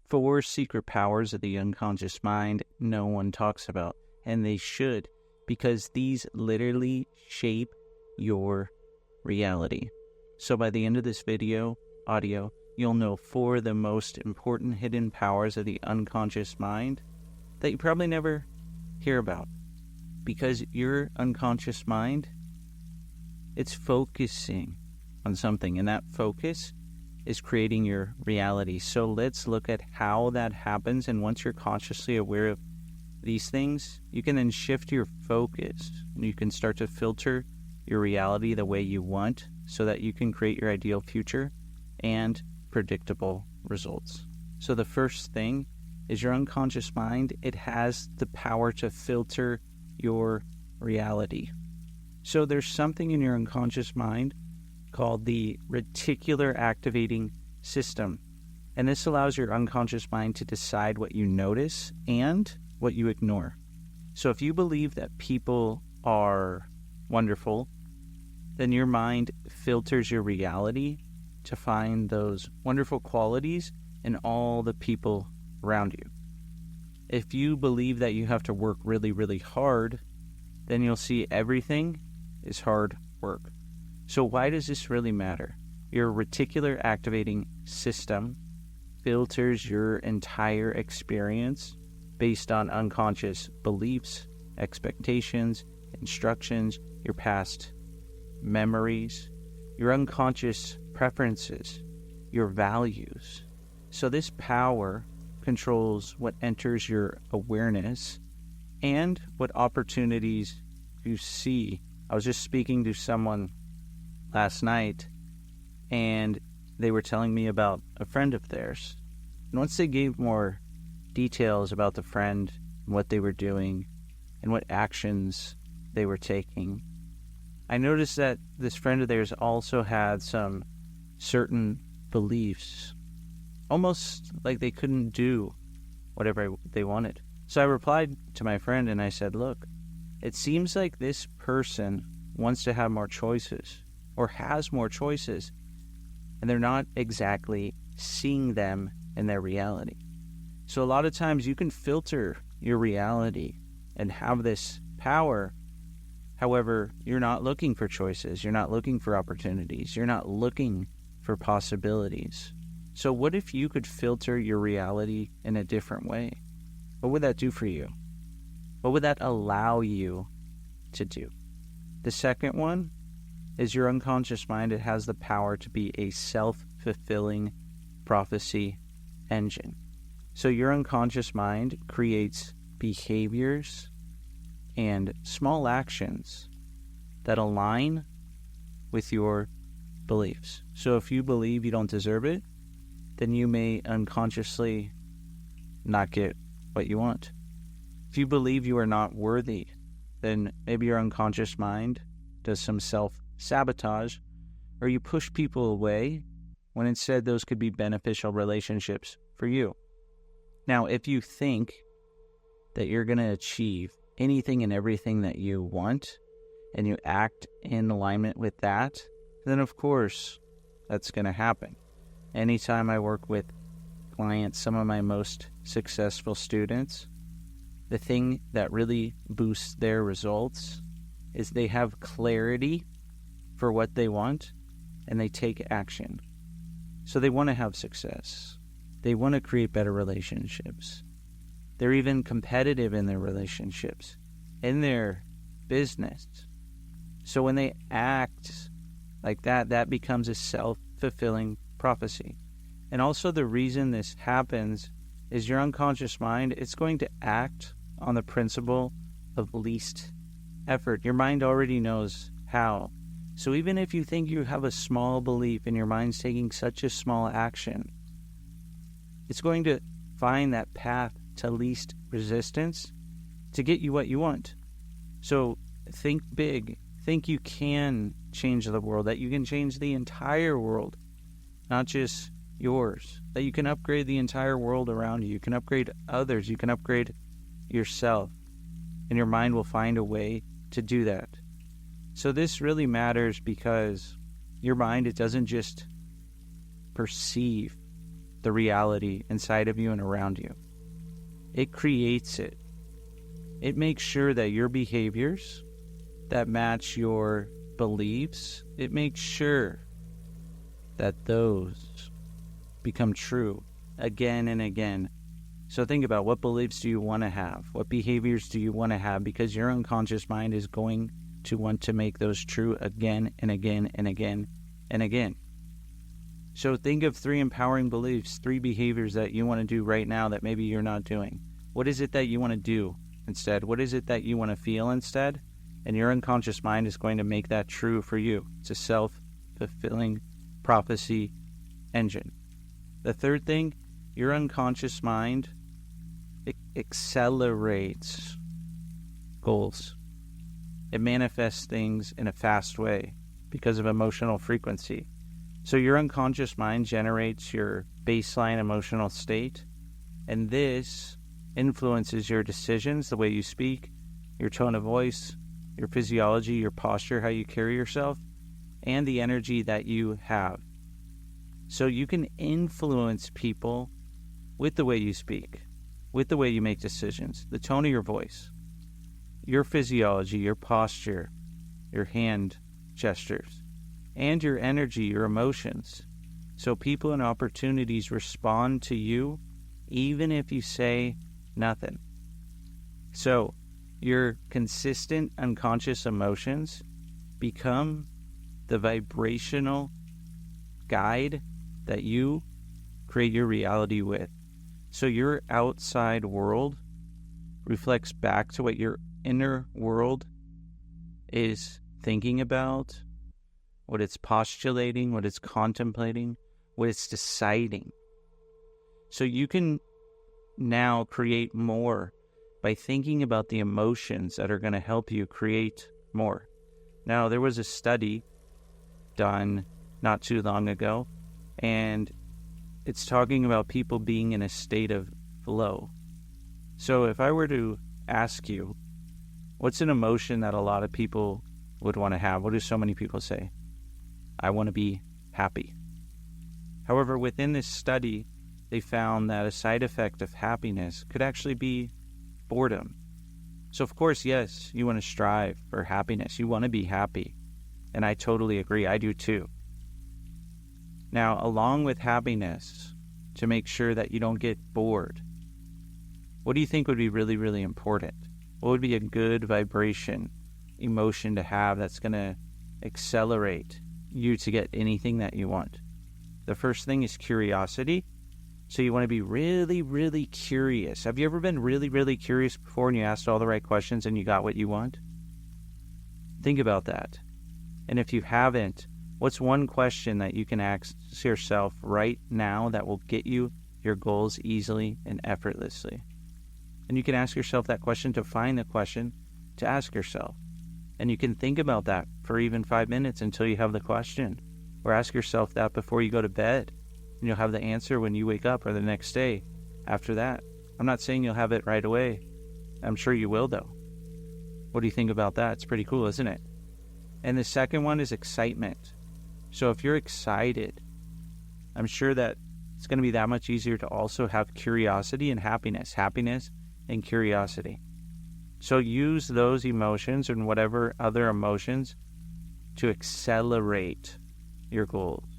4 secret powers of the unconscious mind no one talks about, and they should, because these literally shape your reality. So by the end of this audio, you'll know 4 of the most important hidden powers of the unconscious mind that you probably never hear about. Because your unconscious mind, it's focusing on something, and that focus is creating your reality. So let's look at how that happens, and once you're consciously aware of these things, you can then shift your focus, and you can start to filter your reality the way you want so that you can create your ideal future and predictable results. So the first thing is your unconscious mind. It has the power to filter your reality. So there's something in your unconscious mind called the reticular activating system. And this allows your unconscious mind to decide what you notice and what you ignore. So if you believe that people are wonderful, then your mind filters your reality to find those wonderful qualities in all the people around you. If you believe that you have to work really, really hard, then you'll see everything is hard work. So why does this really matter? Your reticular activating system filters your entire experience based on unconscious beliefs, expectations, instructions, your past memories, your unconscious preferences, your values. So this power controls what enters your awareness and what opportunities you see. I was just speaking to someone last night, and they were telling me about a friend of theirs. And once they gave more details about the friend and what they were doing and what actions they were taking, I noticed that this friend of theirs also had some certain beliefs, almost like they couldn't do whatever they wanted. So I replied to my friend and I said, look, it seems like this person wants to have more choices or has more choices, and they're not exactly seeing them in their reality. So a lot of times you can filter your reality and have this power. However, you're not looking for choices. You're not looking for opportunities. You're not looking for possibilities. So what if you could filter your reality in a different way? What would that do for you? What would that allow you to do? The second one is your unconscious mind. It has the power to be a self-fulfilling prophecy engine. So your unconscious mind creates behaviors and small actions that align with your beliefs. So if you believe you don't deserve it, then you may unconsciously not get what you want. If you believe you are not worthy, then maybe your unconscious mind does some self-sabotage, or you push people away when instead those could be beneficial relationships for you. Now, if you think that you're going to achieve anything and everything that you want, and you act in alignment with that, then of course that's going to happen. Anytime I work with clients, some of my most successful students, the thing that really boosts their results is they have clarity for what they want and they take action. So they want to have success. They want to create better relationships. They're even competitive in their relationships, in their business. So when they act like that, that becomes a self-fulfilling prophecy. And also the reason this happens is your unconscious mind, it's going to act on the principle of least effort. Your mind already knows how. So even if you think you have a small belief and your mind's taking such a small action, it's going to find that path to least resistance to get you what you want. So think big. Think you can change the world, that you can change the entire world, not just yours, that you can upgrade the entire world around you. You can upgrade others. You can upgrade yourself, and your mind will find a way to do that. So this really matters because your mind, it doesn't just perceive the reality inside of you and around you. It creates it. It makes sure that your behaviors that match your beliefs, it makes sure that those become true again and again. So think about, what beliefs do you want to have? What behaviors do you want to have? Because your unconscious mind is going to want to make those true again and again and again and again. So think of 3 empowering beliefs, 3 behaviors that you want to do right now that maybe you're not doing. What is it that you want to do instead? What is it that you want to feel instead? And your unconscious mind is going to make that true for you. It's a self-fulfilling prophecy engine. The third thing, your unconscious mind, it accelerates goals. It manifests things in a fast way because of emotional frequency. So your unconscious mind generates your baseline emotional state, and this influences your decisions, the way you speak, your tone of voice, your physiology, your posture, how you carry yourself, and the energy that you have. So you can influence people with the way you speak, with the way you make decisions, the tone of your voice, your physiology, your posture, your hand gestures, and your energy, your emotions. So people and opportunities respond to you even if you say nothing. So your consistent unconscious emotions become the vibrational guide that you create your reality with. So your outside world reflects back to what your inner world is thinking about, what it's postulating, what it's contemplating, what it's deciding. So you can now create more by thinking about the emotions that are going to help you create more. Now, there was a study done not too long ago, and it's talking about people being in a state of flow. So if I were to ask you, what's an emotion that a lot of people would want to have? What do so many people say? I want to be happy. However, within this study, they found that a side effect of happiness could actually be boredom. So of course, yes, you want to strive for happiness. You want to be happy. And I totally agree. I do too. Now, along with happiness, to make sure that you don't get bored, what do you think would be really, really important? What would be a good vibration, emotion to have that's going to accelerate you to get anything that you want? The first thing is curiosity. So you want to be really, really curious. Have you ever been really, really curious before and you asked all the right questions and you got what you want? Think about that. And if you haven't, what's one question that you can ask yourself right now that will get you your goals easily and effortlessly? And you can ask yourself that question to find the question to ask yourself. And you can think about that for even 5 minutes until you have the question. Or ask yourself that before you go to bed. And you'll have the answer when you wake up or the next day after that. I'm not saying you'll have it right away. I'm sure you will, though. What do you think about that? It's pretty cool, isn't it? And the second one is excitement. So if you're excited, I'm sure that it's going to be that much easier to also have curiosity and happiness. Happiness and curiosity. So use those emotions and whatever other emotions to accelerate your goals.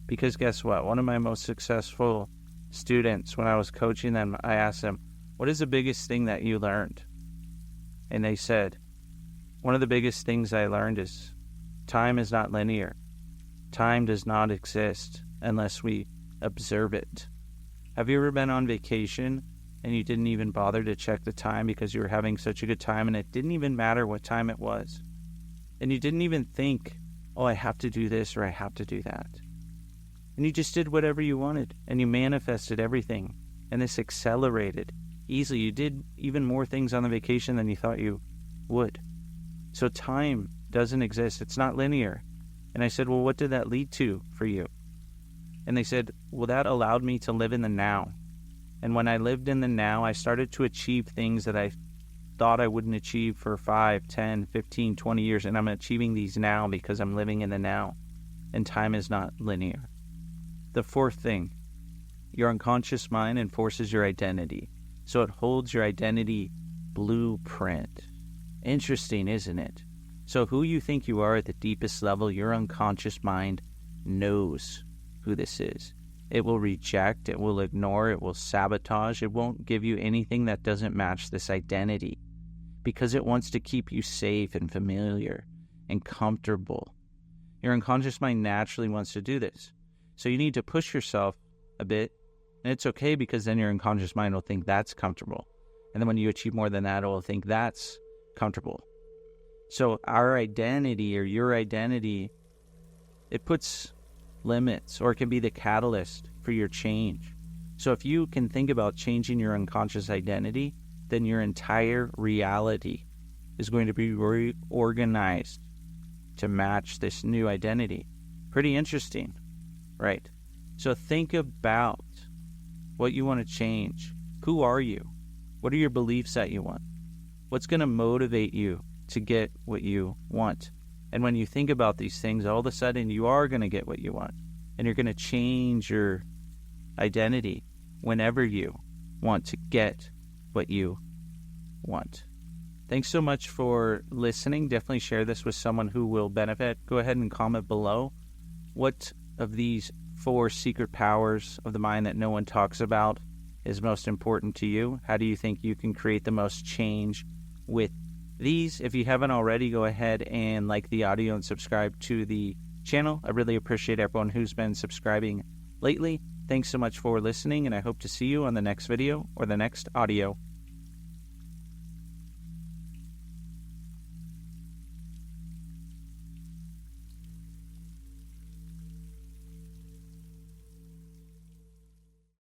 Because guess what? One of my most successful students, when I was coaching them, I asked them, what is the biggest thing that you learned? And they said, one of the biggest things I learned is time is not linear. Time does not exist unless we observe it. Have you ever been on vacation and you didn't even bother to check the time because you were having such a good time and it didn't even matter what time it was? And you didn't even think, oh, I have to do this or I have to do that. And you just did whatever you wanted and you manifested everything. And this accelerated easily. You did even more things on the vacation than you thought you would. So time doesn't exist. It's not linear. And I said, well, what did that lead to for you? And they said, well, that allowed me to live in the now. And when I lived in the now, I started to achieve things that I thought I wouldn't achieve for 5, 10, 15, 20 years. And I'm achieving these now because I'm living in the now. And time is not linear. The fourth thing, Your unconscious mind enforces your identity. So it holds your identity blueprint. Interesting, isn't it? So who you think you are at the deepest level, your unconscious mind knows who this is. It will reject, it will ignore, it will sabotage, it won't give you anything that doesn't match this identity because it wants to keep you safe and familiar and comfortable. Your unconscious mind naturally wants to do this. So you need to push yourself a bit, and it's okay because then your unconscious mind will think that's comfortable. And then when you achieve more than that, it will think that's comfortable. So our identity or your identity, it puts limits, or it can be the catalyst for your change. So if you can think about changing your unconscious identity, then your entire reality is going to be reorganized to match this new identity. Pretty interesting, right? So think about what you want to change. Who are you? What are your beliefs that you want? What's going to motivate you to get what you want? And when you think about these things, all of a sudden you are going to get what you want. And you're going to change your identity whenever you want to get what you want. Thanks so much for listening. Definitely share this with someone who will benefit. Go ahead and comment below. What of these 4 secret powers of the mind that no one talks about is most important to you? How do you think you can create the most change with these? If you haven't already, go ahead and like the audio and subscribe to the channel. I really appreciate everyone who's been subscribing lately. Thanks so much for listening, and I hope to see you on the next video or the next audio.